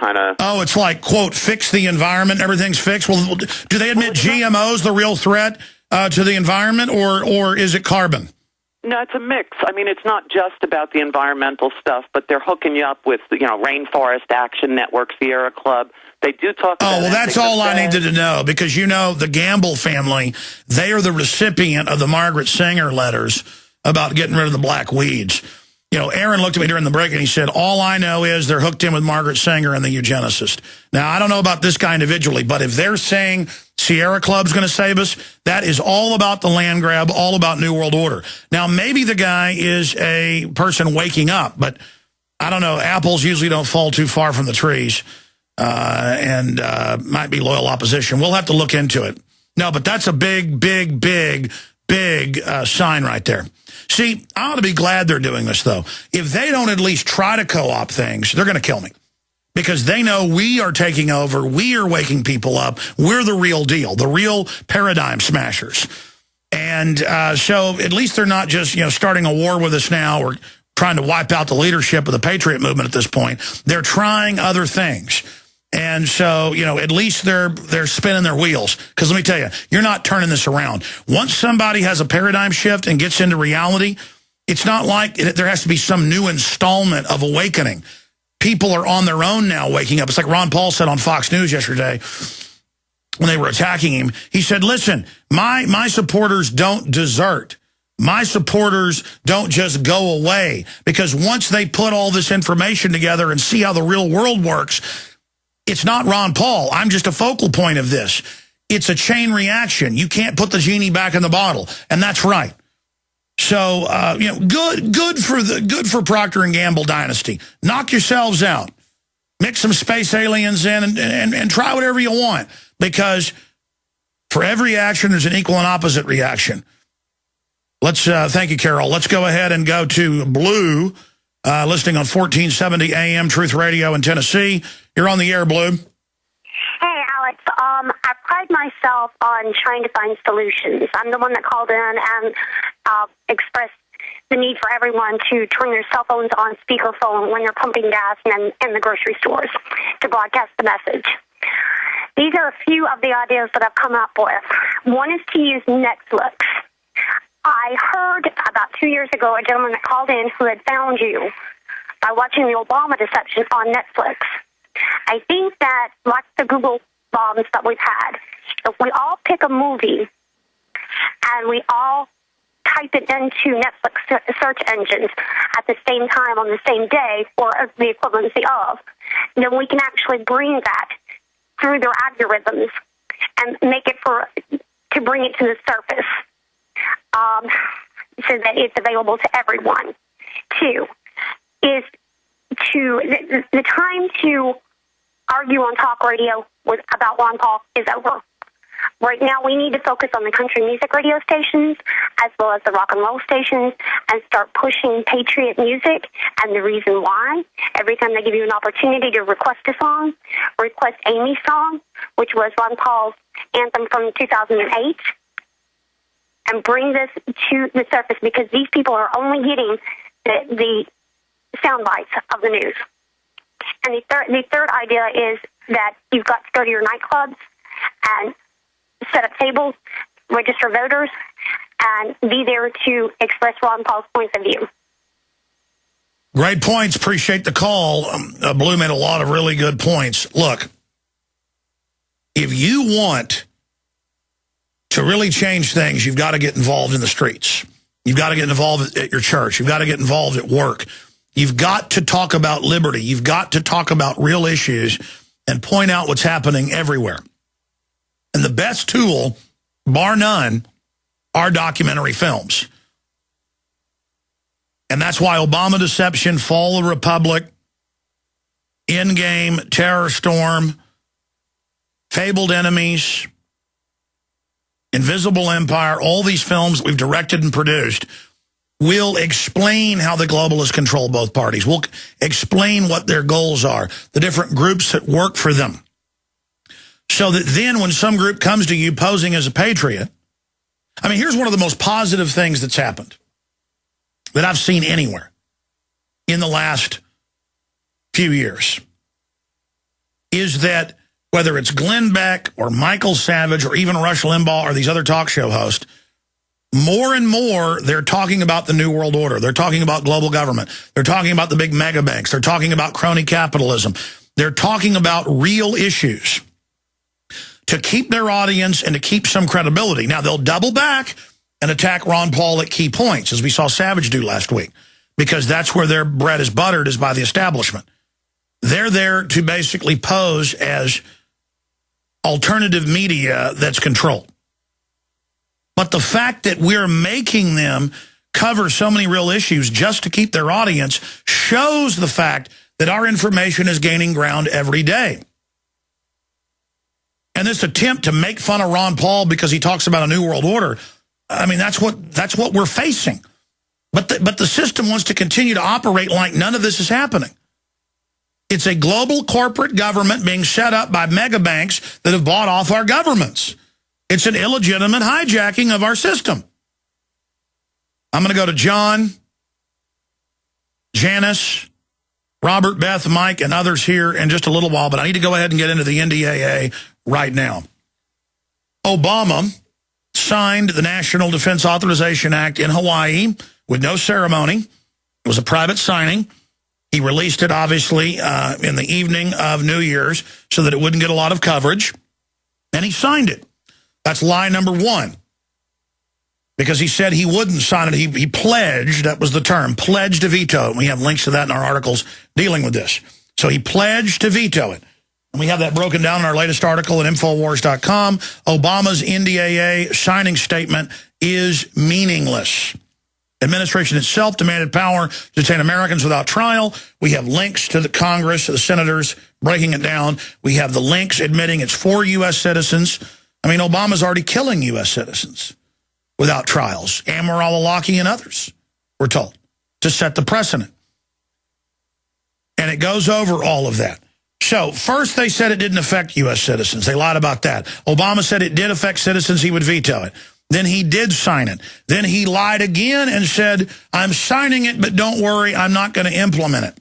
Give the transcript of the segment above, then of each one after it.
kind of... Oh, it's like, quote, fix the environment, everything's fixed? Well, do they admit GMO's the real threat to the environment, or is it carbon? No, it's a mix. I mean, it's not just about the environmental stuff, but they're hooking you up with, Rainforest Action Network, Sierra Club. They do talk about... Oh, well, that's all I needed to know, because, the Gamble family, they are the recipient of the Margaret Sanger letters about getting rid of the black weeds. Aaron looked at me during the break and he said, all I know is they're hooked in with Margaret Sanger and the eugenicist. Now, I don't know about this guy individually, but if they're saying Sierra Club's going to save us, that is all about the land grab, all about New World Order. Now, maybe the guy is a person waking up, but I don't know. Apples usually don't fall too far from the trees and might be loyal opposition. We'll have to look into it. No, but that's a big sign right there. See, I ought to be glad they're doing this, though. If they don't at least try to co-opt things, they're going to kill me. Because they know we are taking over, we are waking people up, we're the real deal, the real paradigm smashers. And so at least they're not just, starting a war with us now or trying to wipe out the leadership of the Patriot movement at this point. They're trying other things. And so, at least they're spinning their wheels. Because let me tell you, you're not turning this around. Once somebody has a paradigm shift and gets into reality, it's not like there has to be some new installment of awakening. People are on their own now waking up. It's like Ron Paul said on Fox News yesterday when they were attacking him. He said, listen, my supporters don't desert. My supporters don't just go away. Because once they put all this information together and see how the real world works, it's not Ron Paul. I'm just a focal point of this. It's a chain reaction. You can't put the genie back in the bottle, and that's right. So, good for Procter & Gamble dynasty. Knock yourselves out. Mix some space aliens in and try whatever you want, because for every action, there's an equal and opposite reaction. Let's thank you, Carol. Let's go ahead and go to Blue, listening on 1470 AM Truth Radio in Tennessee. You're on the air, Blue. Hey, Alex. I pride myself on trying to find solutions. I'm the one that called in and expressed the need for everyone to turn their cell phones on speakerphone when they're pumping gas in the grocery stores to broadcast the message. These are a few of the ideas that I've come up with. One is to use Netflix. I heard about 2 years ago a gentleman that called in who had found you by watching the Obama deception on Netflix. I think that, like the Google bombs that we've had, if we all pick a movie and we all type it into Netflix search engines at the same time on the same day, or the equivalency of, then we can actually bring that through their algorithms and make it to bring it to the surface, so that it's available to everyone. Two is the time to argue on talk radio about Ron Paul is over. Right now, we need to focus on the country music radio stations as well as the rock and roll stations and start pushing patriot music. And the reason why, every time they give you an opportunity to request a song, request Amy's song, which was Ron Paul's anthem from 2008, and bring this to the surface, because these people are only getting the sound bites of the news. And the third idea is that you've got to go to your nightclubs and set up tables, register voters, and be there to express Ron Paul's point of view. Great points. Appreciate the call. Blue made a lot of really good points. Look, if you want to really change things, you've got to get involved in the streets. You've got to get involved at your church. You've got to get involved at work. You've got to talk about liberty. You've got to talk about real issues and point out what's happening everywhere. And the best tool, bar none, are documentary films. And that's why Obama Deception, Fall of the Republic, Endgame, Terror Storm, Fabled Enemies, Invisible Empire, all these films that we've directed and produced will explain how the globalists control both parties. We'll explain what their goals are, the different groups that work for them. So that then when some group comes to you posing as a patriot, I mean, here's one of the most positive things that's happened that I've seen anywhere in the last few years. is that whether it's Glenn Beck or Michael Savage or even Rush Limbaugh or these other talk show hosts, more and more they're talking about the New World Order. They're talking about global government. They're talking about the big mega banks. They're talking about crony capitalism. They're talking about real issues to keep their audience and to keep some credibility. Now, they'll double back and attack Ron Paul at key points, as we saw Savage do last week, because that's where their bread is buttered, is by the establishment. They're there to basically pose as alternative media that's controlled. But the fact that we're making them cover so many real issues just to keep their audience shows the fact that our information is gaining ground every day. And this attempt to make fun of Ron Paul because he talks about a new world order, I mean, that's what we're facing. But the system wants to continue to operate like none of this is happening. It's a global corporate government being set up by mega banks that have bought off our governments. It's an illegitimate hijacking of our system. I'm going to go to John, Janice, Robert, Beth, Mike, and others here in just a little while, but I need to go ahead and get into the NDAA right now. Obama signed the National Defense Authorization Act in Hawaii with no ceremony. It was a private signing. He released it, obviously, in the evening of New Year's so that it wouldn't get a lot of coverage. And he signed it. That's lie number one. Because he said he wouldn't sign it. He pledged, that was the term, pledged to veto it. We have links to that in our articles dealing with this. So he pledged to veto it. And we have that broken down in our latest article at Infowars.com. Obama's NDAA signing statement is meaningless. Administration itself demanded power to detain Americans without trial. We have links to the Congress, to the senators breaking it down. We have the links admitting it's for U.S. citizens. I mean, Obama's already killing U.S. citizens without trials. Amor al-Awlaki and others, we're told, to set the precedent. And it goes over all of that. So first they said it didn't affect U.S. citizens. They lied about that. Obama said it did affect citizens. He would veto it. Then he did sign it. Then he lied again and said, I'm signing it, but don't worry, I'm not going to implement it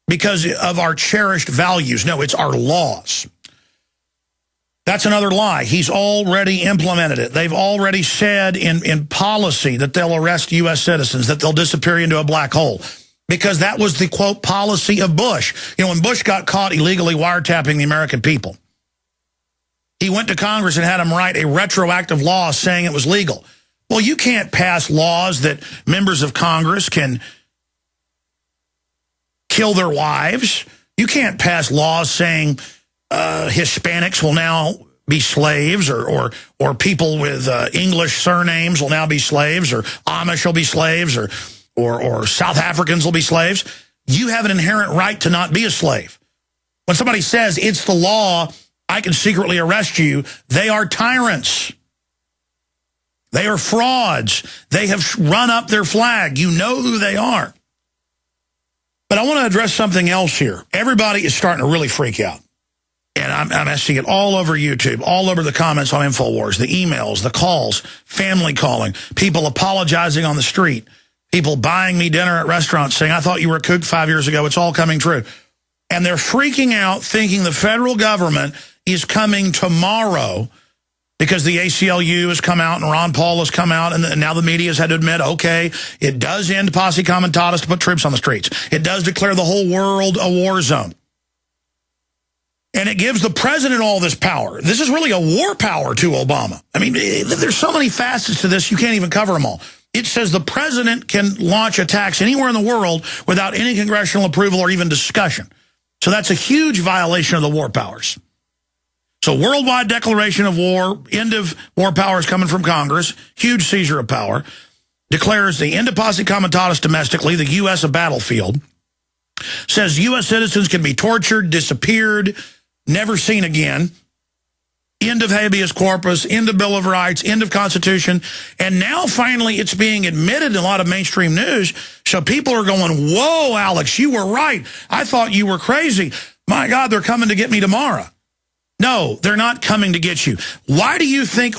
because of our cherished values. No, it's our laws. That's another lie. He's already implemented it. They've already said in policy that they'll arrest U.S. citizens, that they'll disappear into a black hole, because that was the, quote, policy of Bush. You know, when Bush got caught illegally wiretapping the American people, he went to Congress and had them write a retroactive law saying it was legal. Well, you can't pass laws that members of Congress can kill their wives. You can't pass laws saying Hispanics will now be slaves, or people with English surnames will now be slaves, or Amish will be slaves, or South Africans will be slaves. You have an inherent right to not be a slave. When somebody says it's the law, I can secretly arrest you, they are tyrants. They are frauds. They have run up their flag. You know who they are. But I want to address something else here. Everybody is starting to really freak out. And I'm seeing it all over YouTube, all over the comments on InfoWars, the emails, the calls, family calling, people apologizing on the street, people buying me dinner at restaurants saying, I thought you were a kook 5 years ago. It's all coming true. And they're freaking out thinking the federal government is coming tomorrow because the ACLU has come out and Ron Paul has come out, and now the media has had to admit, okay, it does end posse comitatus to put troops on the streets. It does declare the whole world a war zone. And it gives the president all this power. This is really a war power to Obama. I mean, there's so many facets to this, you can't even cover them all. It says the president can launch attacks anywhere in the world without any congressional approval or even discussion. So that's a huge violation of the war powers. So worldwide declaration of war, end of war powers coming from Congress, huge seizure of power, declares the end of posse comitatus domestically, the U.S. a battlefield, says U.S. citizens can be tortured, disappeared, never seen again, end of habeas corpus, end of Bill of Rights, end of Constitution, and now finally it's being admitted in a lot of mainstream news, so people are going, whoa, Alex, you were right. I thought you were crazy. My God, they're coming to get me tomorrow. No, they're not coming to get you. Why do you think,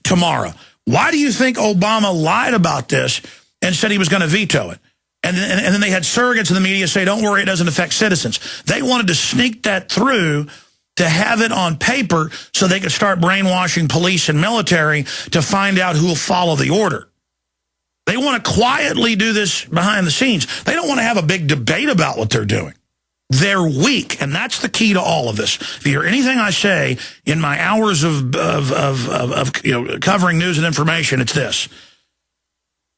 tomorrow, why do you think Obama lied about this and said he was going to veto it? And then they had surrogates in the media say, don't worry, it doesn't affect citizens. They wanted to sneak that through to have it on paper so they could start brainwashing police and military to find out who will follow the order. They want to quietly do this behind the scenes. They don't want to have a big debate about what they're doing. They're weak, and that's the key to all of this. If you hear anything I say in my hours of covering news and information, it's this.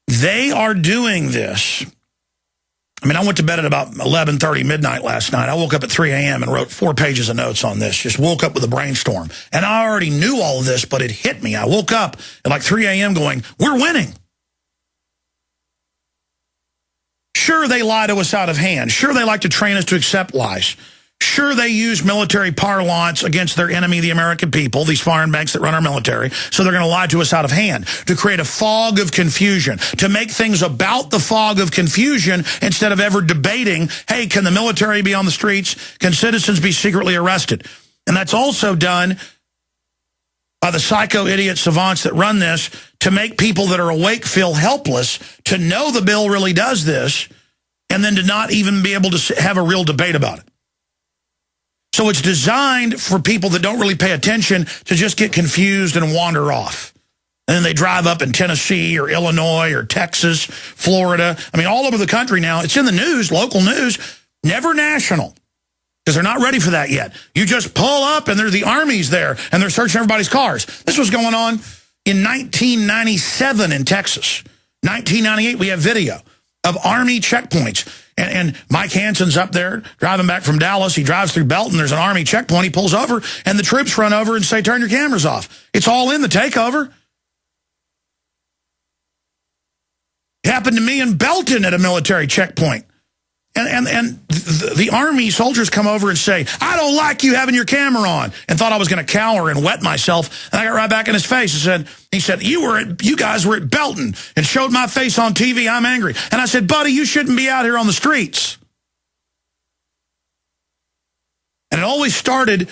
They are doing this. I mean, I went to bed at about 11:30 midnight last night. I woke up at 3 a.m. and wrote 4 pages of notes on this. Just woke up with a brainstorm. And I already knew all of this, but it hit me. I woke up at like 3 a.m. going, we're winning. Sure, they lie to us out of hand. Sure, they like to train us to accept lies. Sure, they use military parlance against their enemy, the American people, these foreign banks that run our military, so they're going to lie to us out of hand, to create a fog of confusion, to make things about the fog of confusion instead of ever debating, hey, can the military be on the streets? Can citizens be secretly arrested? And that's also done by the psycho idiot savants that run this to make people that are awake feel helpless, to know the bill really does this, and then to not even be able to have a real debate about it. So it's designed for people that don't really pay attention to just get confused and wander off. And then they drive up in Tennessee or Illinois or Texas, Florida. I mean, all over the country now. It's in the news, local news, never national, because they're not ready for that yet. You just pull up and there's the armies there, and they're searching everybody's cars. This was going on in 1997 in Texas. 1998, we have video of Army checkpoints. And Mike Hansen's up there driving back from Dallas. He drives through Belton. There's an Army checkpoint. He pulls over, and the troops run over and say, turn your cameras off. It's all in the takeover. It happened to me in Belton at a military checkpoint. And the Army soldiers come over and say, I don't like you having your camera on, and thought I was going to cower and wet myself. And I got right back in his face and he said, you guys were at Belton and showed my face on TV. I'm angry. And I said, buddy, you shouldn't be out here on the streets. And it always started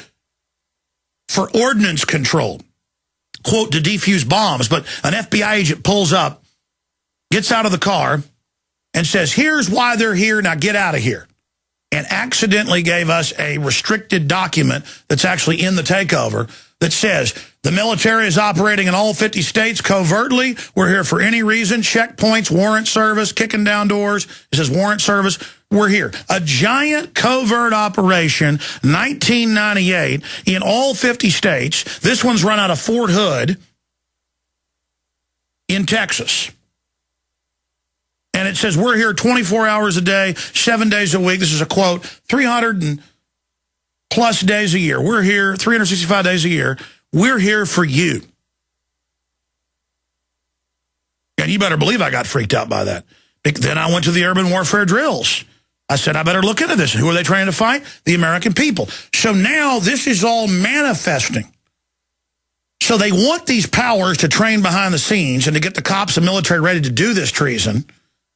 for ordnance control, quote, to defuse bombs. But an FBI agent pulls up, gets out of the car, and says, here's why they're here, now get out of here. And accidentally gave us a restricted document that's actually in the takeover that says, the military is operating in all 50 states covertly. We're here for any reason, checkpoints, warrant service, kicking down doors. It says warrant service. We're here. A giant covert operation, 1998, in all 50 states. This one's run out of Fort Hood in Texas. And it says, we're here 24 hours a day, 7 days a week. This is a quote, 300 and plus days a year. We're here 365 days a year. We're here for you. And you better believe I got freaked out by that. Then I went to the urban warfare drills. I said, I better look into this. Who are they trying to fight? The American people. So now this is all manifesting. So they want these powers to train behind the scenes and to get the cops and military ready to do this treason.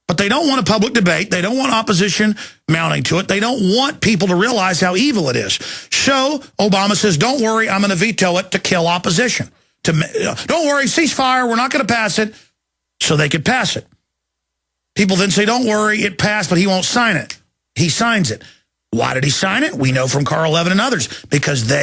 But they don't want a public debate. They don't want opposition mounting to it. They don't want people to realize how evil it is. So Obama says, don't worry, I'm going to veto it to kill opposition. Don't worry, ceasefire, we're not going to pass it. So they could pass it. People then say, don't worry, it passed, but he won't sign it. He signs it. Why did he sign it? We know from Carl Levin and others, because they